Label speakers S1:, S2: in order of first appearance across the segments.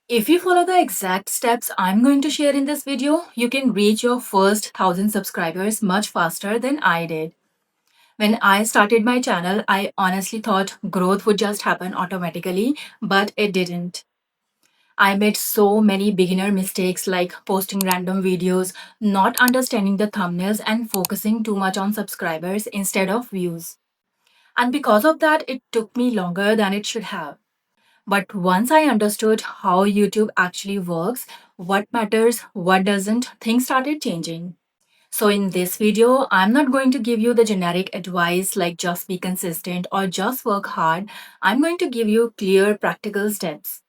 S1: If you follow the exact steps I'm going to share in this video, you can reach your first 1000 subscribers much faster than I did. When I started my channel, I honestly thought growth would just happen automatically, but it didn't. I made so many beginner mistakes like posting random videos, not understanding the thumbnails, and focusing too much on subscribers instead of views. And because of that, it took me longer than it should have. But once I understood how YouTube actually works, what matters, what doesn't, things started changing. So, in this video, I'm not going to give you the generic advice like just be consistent or just work hard. I'm going to give you clear, practical steps.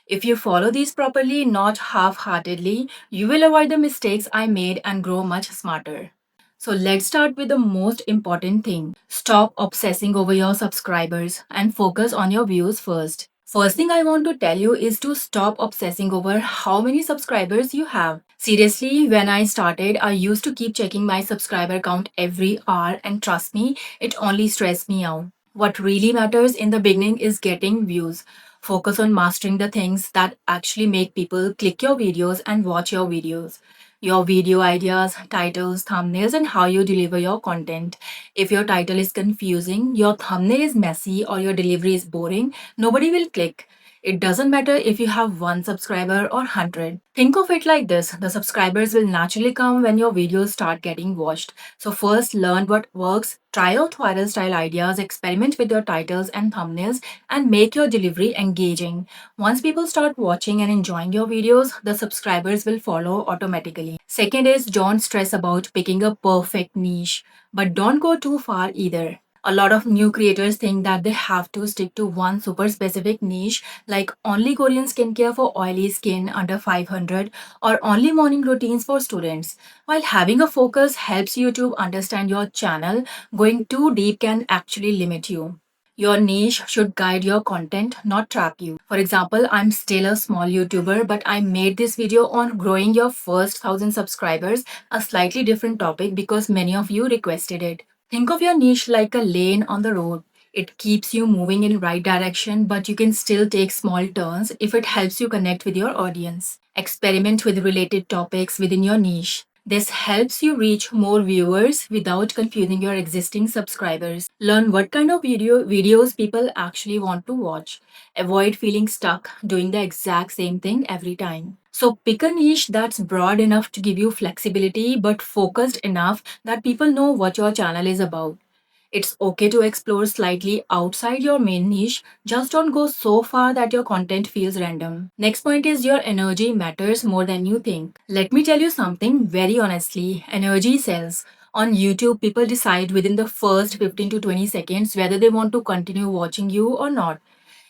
S1: If you follow these properly, not half heartedly, you will avoid the mistakes I made and grow much smarter. So, let's start with the most important thing. Stop obsessing over your subscribers and focus on your views first. First thing I want to tell you is to stop obsessing over how many subscribers you have. Seriously, when I started, I used to keep checking my subscriber count every hour, and trust me, it only stressed me out. What really matters in the beginning is getting views. Focus on mastering the things that actually make people click your videos and watch your videos. Your video ideas, titles, thumbnails, and how you deliver your content. If your title is confusing, your thumbnail is messy, or your delivery is boring, nobody will click. It doesn't matter if you have one subscriber or 100. Think of it like this: the subscribers will naturally come when your videos start getting watched. So, first learn what works, try out viral style ideas, experiment with your titles and thumbnails, and make your delivery engaging. Once people start watching and enjoying your videos, the subscribers will follow automatically. Second is don't stress about picking a perfect niche, but don't go too far either. A lot of new creators think that they have to stick to one super specific niche, like only Korean skincare for oily skin under 500 or only morning routines for students. While having a focus helps you to understand your channel, going too deep can actually limit you. Your niche should guide your content, not trap you. For example, I'm still a small YouTuber, but I made this video on growing your first 1000 subscribers, a slightly different topic because many of you requested it. Think of your niche like a lane on the road. It keeps you moving in the right direction, but you can still take small turns if it helps you connect with your audience. Experiment with related topics within your niche. This helps you reach more viewers without confusing your existing subscribers. Learn what kind of videos people actually want to watch. Avoid feeling stuck doing the exact same thing every time. So pick a niche that's broad enough to give you flexibility but focused enough that people know what your channel is about. It's okay to explore slightly outside your main niche, just don't go so far that your content feels random. Next point is your energy matters more than you think. Let me tell you something very honestly: energy sells. On YouTube, people decide within the first 15 to 20 seconds whether they want to continue watching you or not.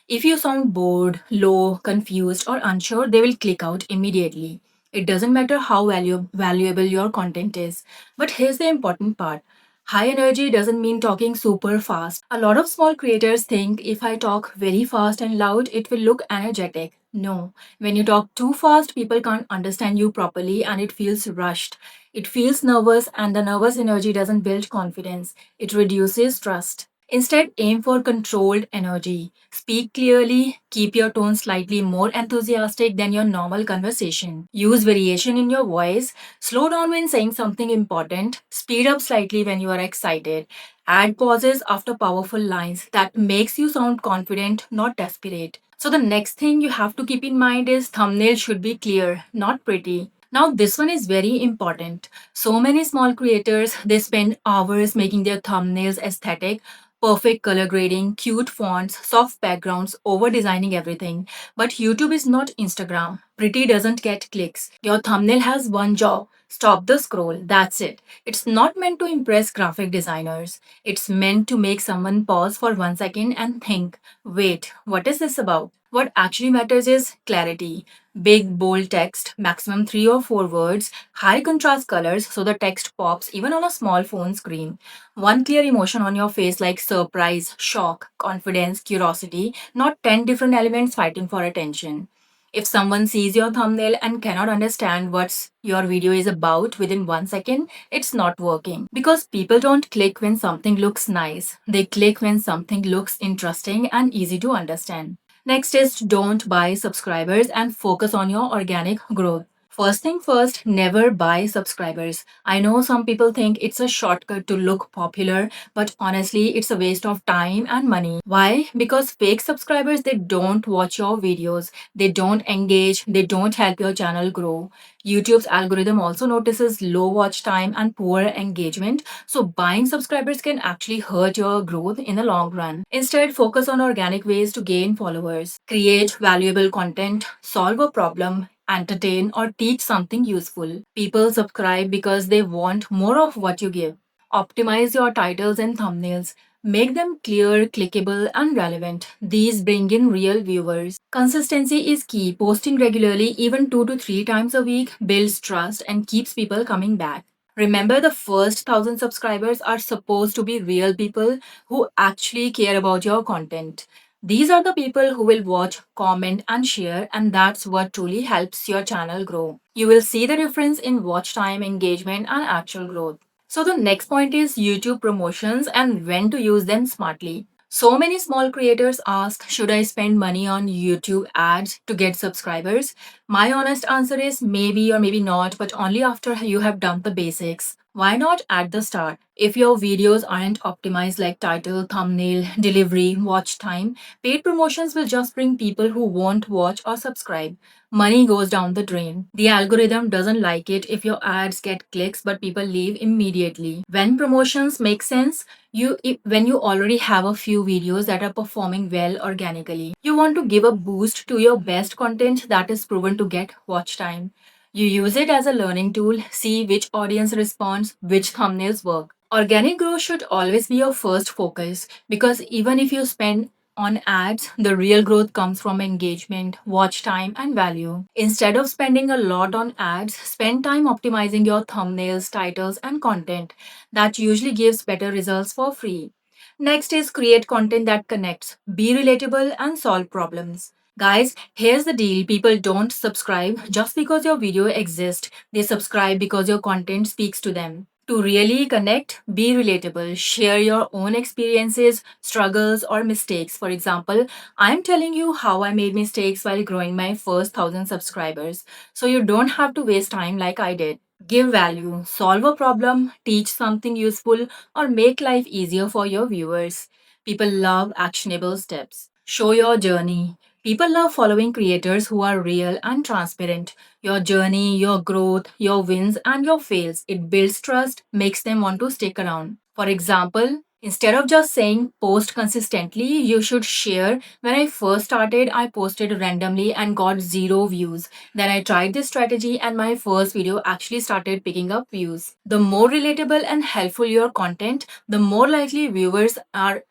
S1: If you sound bored, low, confused, or unsure, they will click out immediately. It doesn't matter how valuable your content is. But here's the important part: high energy doesn't mean talking super fast. A lot of small creators think if I talk very fast and loud, it will look energetic. No, when you talk too fast, people can't understand you properly and it feels rushed. It feels nervous, and the nervous energy doesn't build confidence, it reduces trust. Instead, aim for controlled energy. Speak clearly, keep your tone slightly more enthusiastic than your normal conversation. Use variation in your voice. Slow down when saying something important. Speed up slightly when you are excited. Add pauses after powerful lines. That makes you sound confident, not desperate. So the next thing you have to keep in mind is thumbnail should be clear, not pretty. Now this one is very important. So many small creators, they spend hours making their thumbnails aesthetic, perfect color grading, cute fonts, soft backgrounds, over designing everything. But YouTube is not Instagram. Pretty doesn't get clicks. Your thumbnail has one job: stop the scroll. That's it. It's not meant to impress graphic designers. It's meant to make someone pause for 1 second and think, wait, what is this about? What actually matters is clarity. Big, bold text, maximum 3 or 4 words, high contrast colors so the text pops even on a small phone screen. One clear emotion on your face like surprise, shock, confidence, curiosity, not 10 different elements fighting for attention. If someone sees your thumbnail and cannot understand what your video is about within 1 second, it's not working. Because people don't click when something looks nice, they click when something looks interesting and easy to understand. Next is don't buy subscribers and focus on your organic growth. First thing first, never buy subscribers. I know some people think it's a shortcut to look popular, but honestly, it's a waste of time and money. Why? Because fake subscribers, they don't watch your videos, they don't engage, they don't help your channel grow. YouTube's algorithm also notices low watch time and poor engagement, so buying subscribers can actually hurt your growth in the long run. Instead, focus on organic ways to gain followers. Create valuable content, solve a problem, entertain, or teach something useful. People subscribe because they want more of what you give. Optimize your titles and thumbnails. Make them clear, clickable, and relevant. These bring in real viewers. Consistency is key. Posting regularly, even 2 to 3 times a week, builds trust and keeps people coming back. Remember, the first 1,000 subscribers are supposed to be real people who actually care about your content. These are the people who will watch, comment, and share, and that's what truly helps your channel grow. You will see the difference in watch time, engagement, and actual growth. So, the next point is YouTube promotions and when to use them smartly. So many small creators ask, should I spend money on YouTube ads to get subscribers? My honest answer is maybe or maybe not, but only after you have done the basics. Why not at the start? If your videos aren't optimized like title, thumbnail, delivery, watch time, paid promotions will just bring people who won't watch or subscribe. Money goes down the drain. The algorithm doesn't like it if your ads get clicks but people leave immediately. When promotions make sense, when you already have a few videos that are performing well organically, you want to give a boost to your best content that is proven to get watch time. You use it as a learning tool, see which audience responds, which thumbnails work. Organic growth should always be your first focus because even if you spend on ads, the real growth comes from engagement, watch time, and value. Instead of spending a lot on ads, spend time optimizing your thumbnails, titles, and content. That usually gives better results for free. Next is create content that connects, be relatable, and solve problems. Guys, here's the deal. People don't subscribe just because your video exists. They subscribe because your content speaks to them. To really connect, be relatable. Share your own experiences, struggles, or mistakes. For example, I'm telling you how I made mistakes while growing my first 1,000 subscribers. So you don't have to waste time like I did. Give value, solve a problem, teach something useful, or make life easier for your viewers. People love actionable steps. Show your journey. People love following creators who are real and transparent. Your journey, your growth, your wins, and your fails. It builds trust, makes them want to stick around. For example, instead of just saying post consistently, you should share. When I first started, I posted randomly and got zero views. Then I tried this strategy and my first video actually started picking up views. The more relatable and helpful your content, the more likely viewers are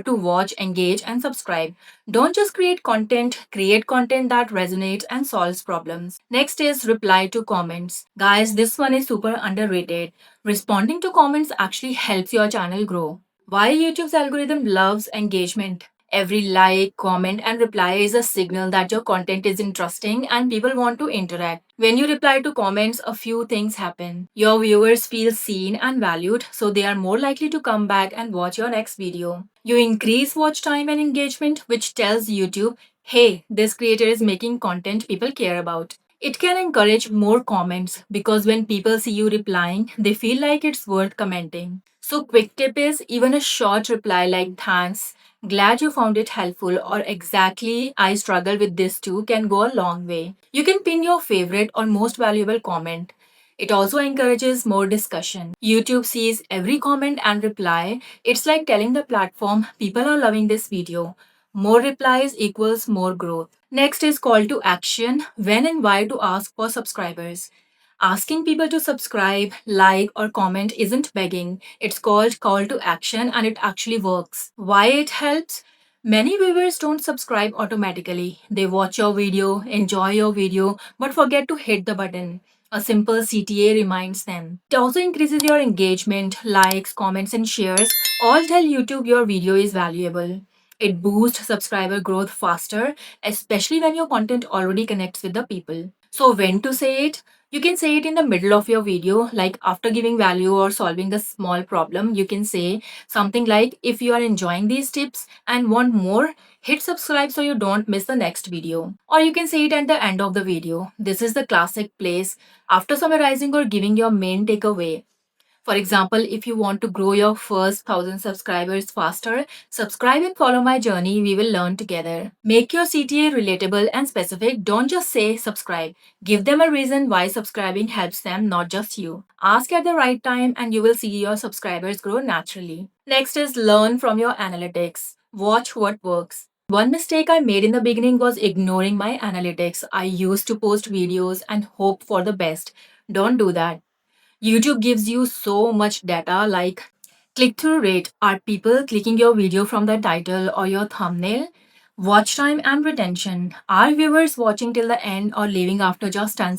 S1: to watch, engage, and subscribe. Don't just create content that resonates and solves problems. Next is reply to comments. Guys, this one is super underrated. Responding to comments actually helps your channel grow. Why YouTube's algorithm loves engagement? Every like, comment, and reply is a signal that your content is interesting and people want to interact. When you reply to comments, a few things happen. Your viewers feel seen and valued, so they are more likely to come back and watch your next video. You increase watch time and engagement, which tells YouTube, hey, this creator is making content people care about. It can encourage more comments because when people see you replying, they feel like it's worth commenting. So, quick tip is even a short reply like thanks, glad you found it helpful, or exactly I struggle with this too can go a long way. You can pin your favorite or most valuable comment. It also encourages more discussion. YouTube sees every comment and reply. It's like telling the platform people are loving this video. More replies equals more growth. Next is call to action when and why to ask for subscribers. Asking people to subscribe, like, or comment isn't begging. It's called call to action and it actually works. Why it helps? Many viewers don't subscribe automatically. They watch your video, enjoy your video, but forget to hit the button. A simple CTA reminds them. It also increases your engagement, likes, comments, and shares. All tell YouTube your video is valuable. It boosts subscriber growth faster, especially when your content already connects with the people. So, when to say it? You can say it in the middle of your video, like after giving value or solving a small problem. You can say something like, if you are enjoying these tips and want more, hit subscribe so you don't miss the next video. Or you can say it at the end of the video. This is the classic place after summarizing or giving your main takeaway. For example, if you want to grow your first 1,000 subscribers faster, subscribe and follow my journey. We will learn together. Make your CTA relatable and specific. Don't just say subscribe. Give them a reason why subscribing helps them, not just you. Ask at the right time and you will see your subscribers grow naturally. Next is learn from your analytics. Watch what works. One mistake I made in the beginning was ignoring my analytics. I used to post videos and hope for the best. Don't do that. YouTube gives you so much data like click through rate. Are people clicking your video from the title or your thumbnail? Watch time and retention. Are viewers watching till the end or leaving after just 10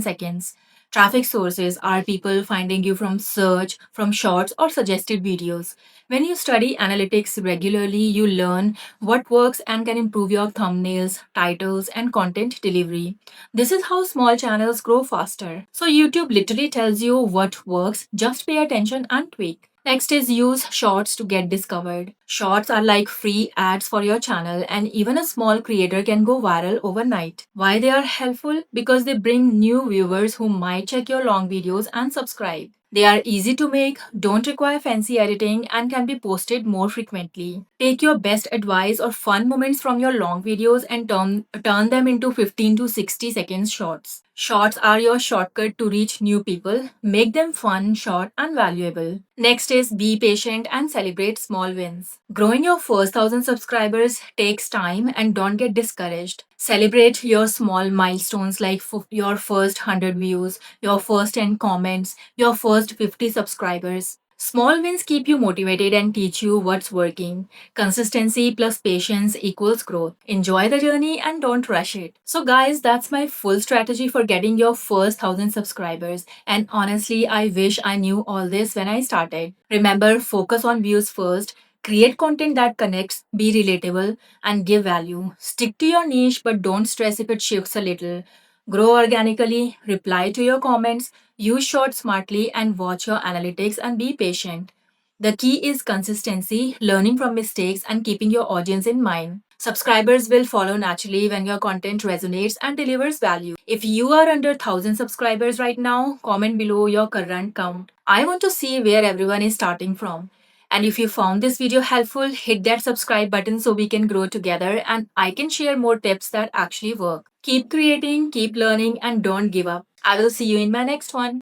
S1: seconds? Traffic sources. Are people finding you from search, from shorts, or suggested videos? When you study analytics regularly, you learn what works and can improve your thumbnails, titles, and content delivery. This is how small channels grow faster. So, YouTube literally tells you what works, just pay attention and tweak. Next is use shorts to get discovered. Shorts are like free ads for your channel, and even a small creator can go viral overnight. Why they are helpful? Because they bring new viewers who might check your long videos and subscribe. They are easy to make, don't require fancy editing, and can be posted more frequently. Take your best advice or fun moments from your long videos and turn them into 15 to 60 seconds shorts. Shorts are your shortcut to reach new people. Make them fun, short, and valuable. Next is be patient and celebrate small wins. Growing your first 1,000 subscribers takes time and don't get discouraged. Celebrate your small milestones like your first 100 views, your first 10 comments, your first 50 subscribers. Small wins keep you motivated and teach you what's working. Consistency plus patience equals growth. Enjoy the journey and don't rush it. So, guys, that's my full strategy for getting your first 1,000 subscribers. And honestly, I wish I knew all this when I started. Remember, focus on views first. Create content that connects, be relatable, and give value. Stick to your niche, but don't stress if it shifts a little. Grow organically, reply to your comments, use short smartly, and watch your analytics and be patient. The key is consistency, learning from mistakes, and keeping your audience in mind. Subscribers will follow naturally when your content resonates and delivers value. If you are under 1,000 subscribers right now, comment below your current count. I want to see where everyone is starting from. And if you found this video helpful, hit that subscribe button so we can grow together and I can share more tips that actually work. Keep creating, keep learning, and don't give up. I will see you in my next one.